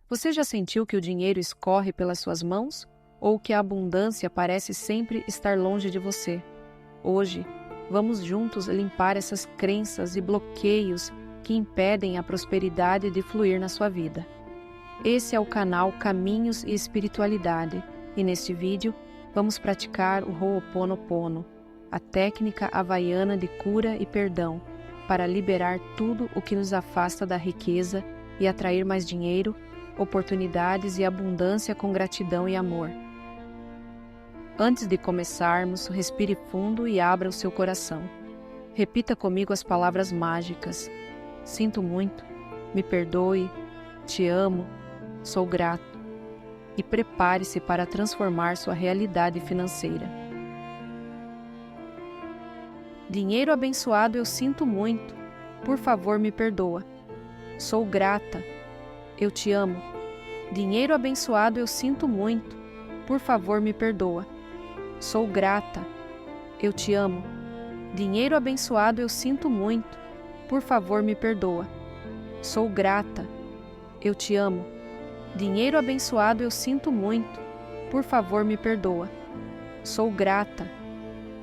Você já sentiu que o dinheiro escorre pelas suas mãos? Ou que a abundância parece sempre estar longe de você? Hoje, vamos juntos limpar essas crenças e bloqueios que impedem a prosperidade de fluir na sua vida. Esse é o canal Caminhos e Espiritualidade, e neste vídeo vamos praticar o Ho'oponopono, a técnica havaiana de cura e perdão, para liberar tudo o que nos afasta da riqueza e atrair mais dinheiro, oportunidades e abundância com gratidão e amor. Antes de começarmos, respire fundo e abra o seu coração. Repita comigo as palavras mágicas: sinto muito, me perdoe, te amo, sou grato. E prepare-se para transformar sua realidade financeira. Dinheiro abençoado, eu sinto muito, por favor me perdoa. Sou grata, eu te amo. Dinheiro abençoado, eu sinto muito, por favor me perdoa. Sou grata, eu te amo. Dinheiro abençoado, eu sinto muito, por favor me perdoa. Sou grata, eu te amo. Dinheiro abençoado, eu sinto muito, por favor me perdoa. Sou grata,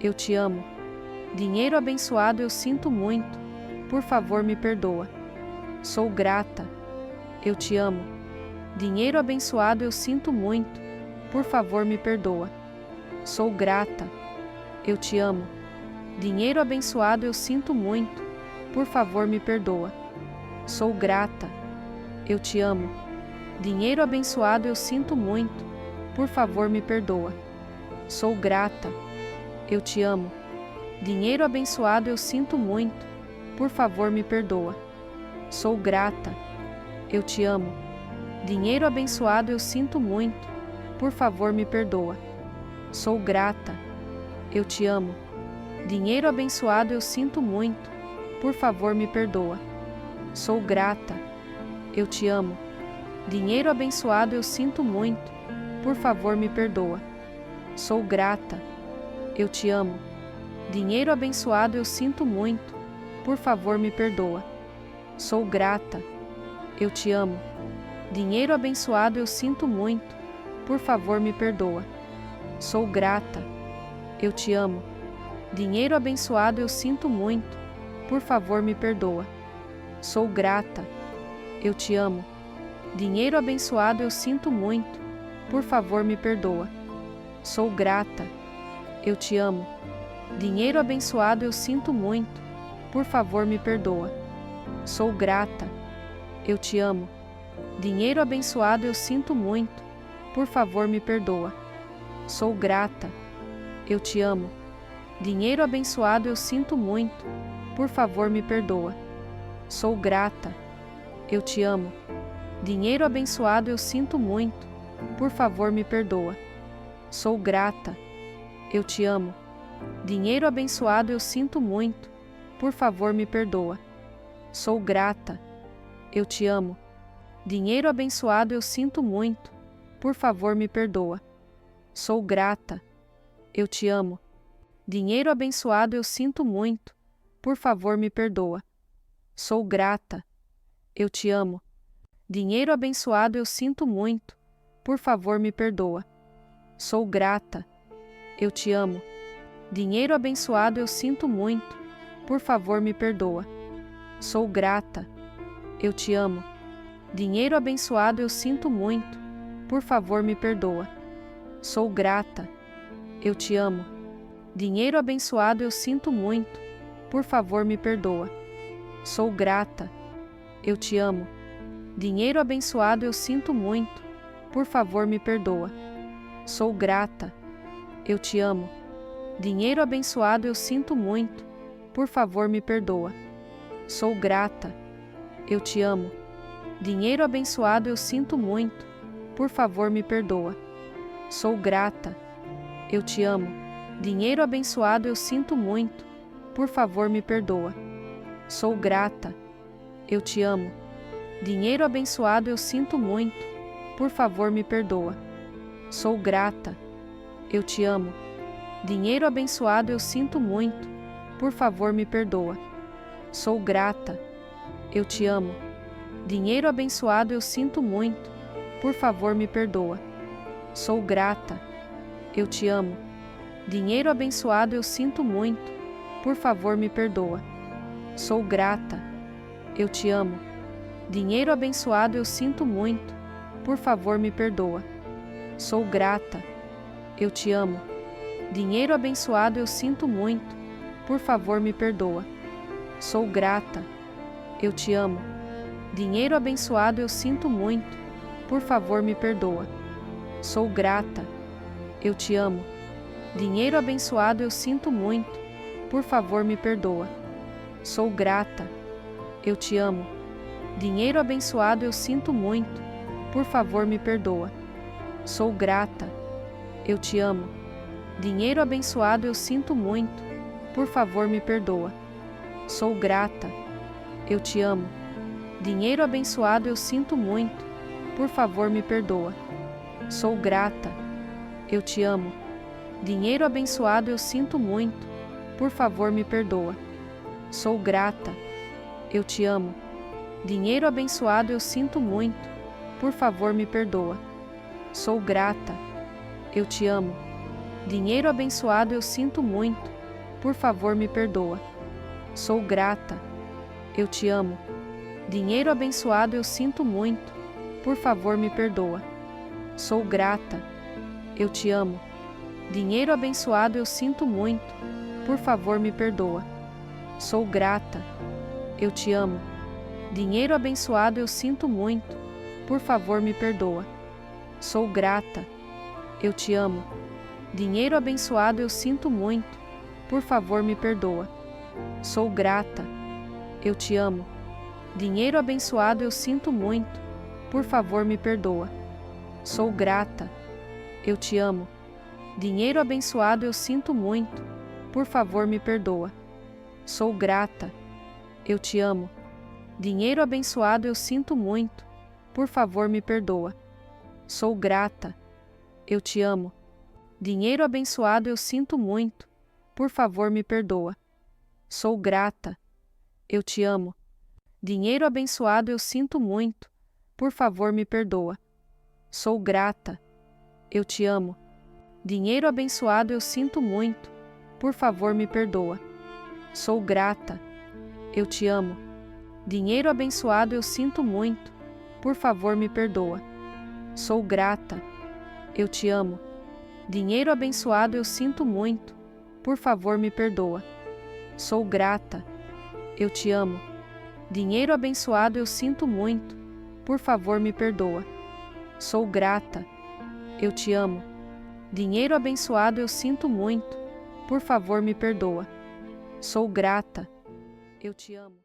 eu te amo. Dinheiro abençoado, eu sinto muito, por favor me perdoa. Sou grata, eu te amo. Dinheiro abençoado, eu sinto muito, por favor me perdoa. Sou grata, eu te amo. Dinheiro abençoado, eu sinto muito, por favor me perdoa. Sou grata, eu te amo. Dinheiro abençoado, eu sinto muito, por favor me perdoa. Sou grata, eu te amo. Dinheiro abençoado, eu sinto muito, por favor me perdoa. Sou grata, eu te amo. Dinheiro abençoado, eu sinto muito, por favor me perdoa. Sou grata, eu te amo. Dinheiro abençoado, eu sinto muito, por favor me perdoa. Sou grata, eu te amo. Dinheiro abençoado, eu sinto muito, por favor me perdoa. Sou grata, eu te amo. Dinheiro abençoado, eu sinto muito, por favor me perdoa. Sou grata, eu te amo. Dinheiro abençoado, eu sinto muito, por favor me perdoa. Sou grata, eu te amo. Dinheiro abençoado, eu sinto muito, por favor me perdoa. Sou grata, eu te amo. Dinheiro abençoado, eu sinto muito, por favor me perdoa. Sou grata, eu te amo. Dinheiro abençoado, eu sinto muito, por favor me perdoa. Sou grata, eu te amo. Dinheiro abençoado, eu sinto muito, por favor me perdoa. Sou grata, eu te amo. Dinheiro abençoado, eu sinto muito, por favor me perdoa. Sou grata, eu te amo. Dinheiro abençoado, eu sinto muito, por favor me perdoa. Sou grata, eu te amo. Dinheiro abençoado, eu sinto muito, por favor me perdoa. Sou grata, eu te amo. Dinheiro abençoado, eu sinto muito, por favor me perdoa. Sou grata, eu te amo. Dinheiro abençoado, eu sinto muito, por favor me perdoa. Sou grata, eu te amo. Dinheiro abençoado, eu sinto muito, por favor me perdoa. Sou grata, eu te amo. Dinheiro abençoado, eu sinto muito, por favor me perdoa. Sou grata, eu te amo. Dinheiro abençoado, eu sinto muito, por favor me perdoa. Sou grata, eu te amo. Dinheiro abençoado, eu sinto muito, por favor me perdoa. Sou grata, eu te amo. Dinheiro abençoado, eu sinto muito, por favor me perdoa. Sou grata, eu te amo. Dinheiro abençoado, eu sinto muito, por favor me perdoa. Sou grata, eu te amo. Dinheiro abençoado, eu sinto muito, por favor me perdoa. Sou grata, eu te amo. Dinheiro abençoado, eu sinto muito, por favor me perdoa. Sou grata, eu te amo. Dinheiro abençoado, eu sinto muito, por favor me perdoa. Sou grata, eu te amo. Dinheiro abençoado, eu sinto muito, por favor me perdoa. Sou grata, eu te amo. Dinheiro abençoado, eu sinto muito, por favor me perdoa. Sou grata, eu te amo. Dinheiro abençoado eu sinto muito, por favor me perdoa. Sou grata, eu te amo. Dinheiro abençoado eu sinto muito, por favor me perdoa. Sou grata, eu te amo. Dinheiro abençoado eu sinto muito, por favor me perdoa. Sou grata, eu te amo. Dinheiro abençoado eu sinto muito, por favor me perdoa. Sou grata, eu te amo. Dinheiro abençoado eu sinto muito, por favor me perdoa. Sou grata, eu te amo. Dinheiro abençoado eu sinto muito, por favor me perdoa. Sou grata, eu te amo. Dinheiro abençoado eu sinto muito, por favor me perdoa. Sou grata, eu te amo. Dinheiro abençoado eu sinto muito, por favor me perdoa. Sou grata, eu te amo. Dinheiro abençoado eu sinto muito, por favor me perdoa. Sou grata, eu te amo. Dinheiro abençoado eu sinto muito, por favor me perdoa. Sou grata, eu te amo. Dinheiro abençoado eu sinto muito, por favor me perdoa. Sou grata, eu te amo. Dinheiro abençoado eu sinto muito, por favor me perdoa. Sou grata, eu te amo. Dinheiro abençoado eu sinto muito, por favor me perdoa. Sou grata, eu te amo. Dinheiro abençoado eu sinto muito, por favor me perdoa. Sou grata, eu te amo. Dinheiro abençoado eu sinto muito, por favor me perdoa. Sou grata, eu te amo. Dinheiro abençoado eu sinto muito, por favor me perdoa. Sou grata, eu te amo. Dinheiro abençoado eu sinto muito, por favor me perdoa. Sou grata, eu te amo. Dinheiro abençoado eu sinto muito, por favor me perdoa. Sou grata, eu te amo. Dinheiro abençoado eu sinto muito, por favor me perdoa. Sou grata, eu te amo. Dinheiro abençoado eu sinto muito, por favor me perdoa. Sou grata, eu te amo. Dinheiro abençoado eu sinto muito, por favor me perdoa. Sou grata, eu te amo. Dinheiro abençoado eu sinto muito, por favor me perdoa. Sou grata, eu te amo. Dinheiro abençoado eu sinto muito, por favor me perdoa. Sou grata, eu te amo. Dinheiro abençoado eu sinto muito, por favor me perdoa. Sou grata, eu te amo. Dinheiro abençoado eu sinto muito, por favor me perdoa. Sou grata, eu te amo.